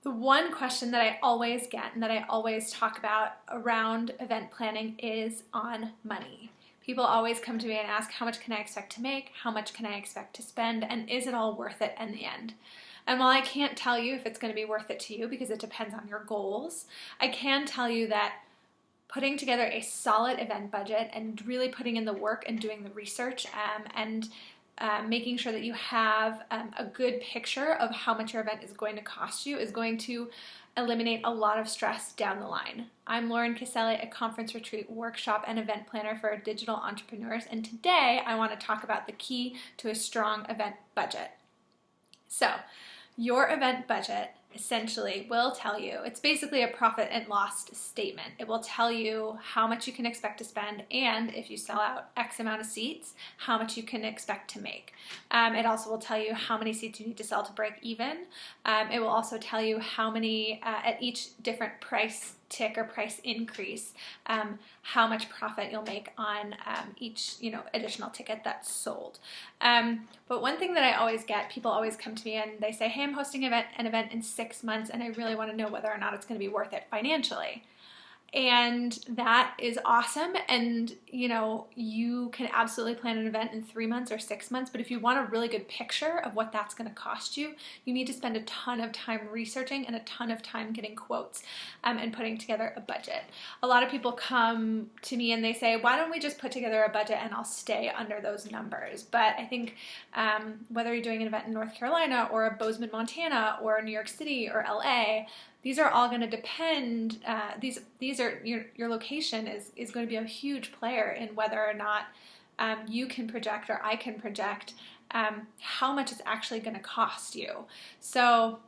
The one question that I always get and that I always talk about around event planning is on money. People always come to me and ask, how much can I expect to make? How much can I expect to spend? And is it all worth it in the end? And while I can't tell you if it's going to be worth it to you because it depends on your goals, I can tell you that putting together a solid event budget and really putting in the work and doing the research and making sure that you have a good picture of how much your event is going to cost you is going to eliminate a lot of stress down the line. I'm Lauren Caselli, a conference retreat workshop and event planner for digital entrepreneurs, and today I want to talk about the key to a strong event budget. So, your event budget essentially will tell you, it's basically a profit and loss statement. It will tell you how much you can expect to spend, and if you sell out X amount of seats, how much you can expect to make. It also will tell you how many seats you need to sell to break even. It will also tell you how many, at each different price tick or price increase, how much profit you'll make on each additional ticket that's sold. But one thing that I always get, people always come to me and they say, hey, I'm hosting an event in 6 months and I really want to know whether or not it's going to be worth it financially. And that is awesome, and you can absolutely plan an event in 3 months or 6 months, but if you want a really good picture of what that's going to cost you, you need to spend a ton of time researching and a ton of time getting quotes and putting together a budget. A lot of people come to me and they say, why don't we just put together a budget and I'll stay under those numbers? But I think whether you're doing an event in North Carolina or Bozeman, Montana, or New York City or LA, these are all going to depend, these are, your location is going to be a huge player in whether or not you can project or I can project how much it's actually going to cost you. So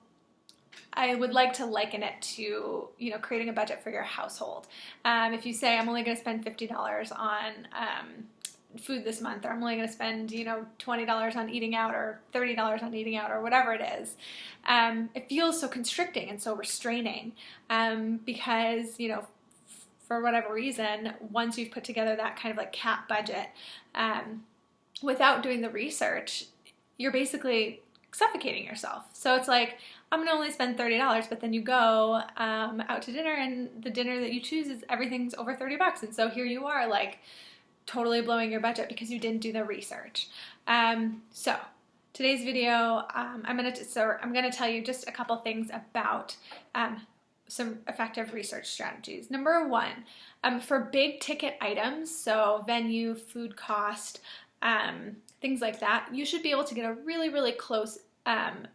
I would like to liken it to, creating a budget for your household. If you say, I'm only going to spend $50 on food this month, or I'm only going to spend $20 on eating out or $30 on eating out or whatever it is, it feels so constricting and so restraining because for whatever reason, once you've put together that kind of like cap budget, without doing the research, you're basically suffocating yourself. So it's like, I'm gonna only spend $30, but then you go out to dinner and the dinner that you choose is everything's over $30, and so here you are like totally blowing your budget because you didn't do the research. So today's video, I'm gonna tell you just a couple things about some effective research strategies. Number one, for big ticket items, so venue, food cost, things like that, you should be able to get a really, really close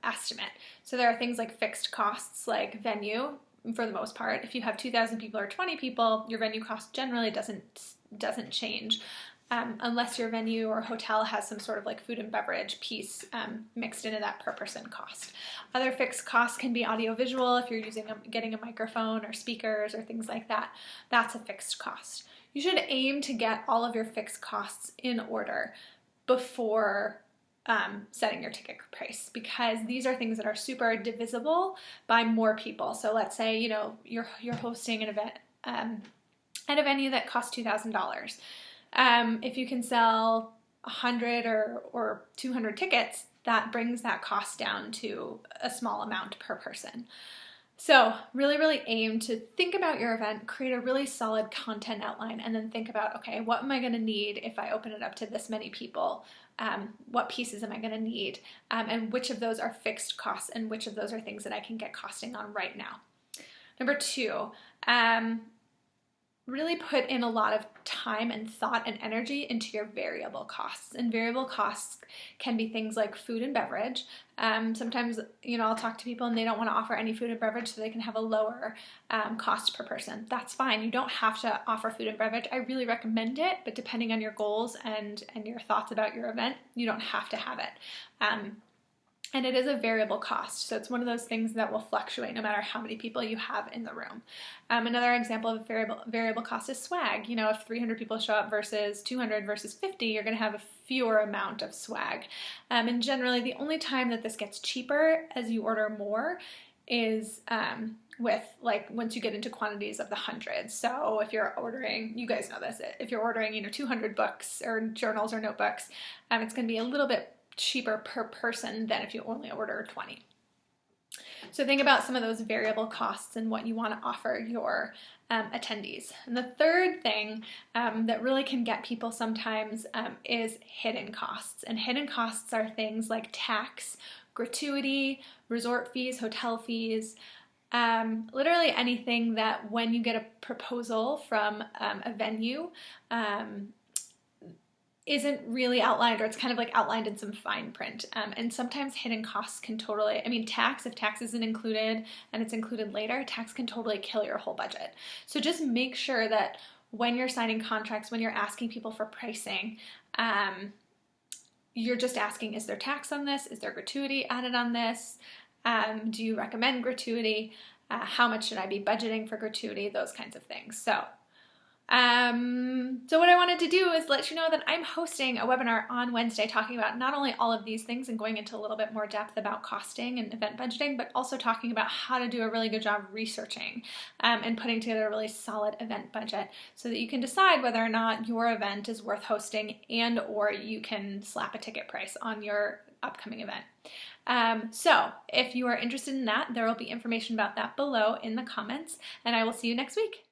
estimate. So there are things like fixed costs like venue, for the most part. If you have 2,000 people or 20 people, your venue cost generally doesn't change unless your venue or hotel has some sort of like food and beverage piece mixed into that per person cost. Other fixed costs can be audiovisual. If you're getting a microphone or speakers or things like that, that's a fixed cost. You should aim to get all of your fixed costs in order before setting your ticket price, because these are things that are super divisible by more people. So let's say you're hosting an event at a venue that costs $2,000. If you can sell 100 or 200 tickets, that brings that cost down to a small amount per person. So really, really aim to think about your event, create a really solid content outline, and then think about, okay, what am I going to need if I open it up to this many people? What pieces am I going to need? And which of those are fixed costs and which of those are things that I can get costing on right now? Number two, really put in a lot of time and thought and energy into your variable costs. And variable costs can be things like food and beverage. Sometimes, I'll talk to people and they don't want to offer any food and beverage so they can have a lower cost per person. That's fine. You don't have to offer food and beverage. I really recommend it, but depending on your goals and your thoughts about your event, you don't have to have it. And it is a variable cost, so it's one of those things that will fluctuate no matter how many people you have in the room. Another example of variable cost is swag. If 300 people show up versus 200 versus 50, you're going to have a fewer amount of swag. And generally, the only time that this gets cheaper as you order more is with once you get into quantities of the hundreds. So if you're ordering, you guys know this, if you're ordering 200 books or journals or notebooks, it's going to be a little bit cheaper per person than if you only order 20. So think about some of those variable costs and what you want to offer your attendees. And the third thing that really can get people sometimes is hidden costs. And hidden costs are things like tax, gratuity, resort fees, hotel fees, literally anything that when you get a proposal from a venue isn't really outlined, or it's kind of like outlined in some fine print. And sometimes hidden costs can totally, I mean, if tax isn't included and it's included later, tax can totally kill your whole budget. So just make sure that when you're signing contracts, when you're asking people for pricing, you're just asking, is there tax on this? Is there gratuity added on this? Do you recommend gratuity? How much should I be budgeting for gratuity? Those kinds of things. So what I wanted to do is let you know that I'm hosting a webinar on Wednesday talking about not only all of these things and going into a little bit more depth about costing and event budgeting, but also talking about how to do a really good job researching and putting together a really solid event budget so that you can decide whether or not your event is worth hosting and or you can slap a ticket price on your upcoming event. So if you are interested in that, there will be information about that below in the comments, and I will see you next week.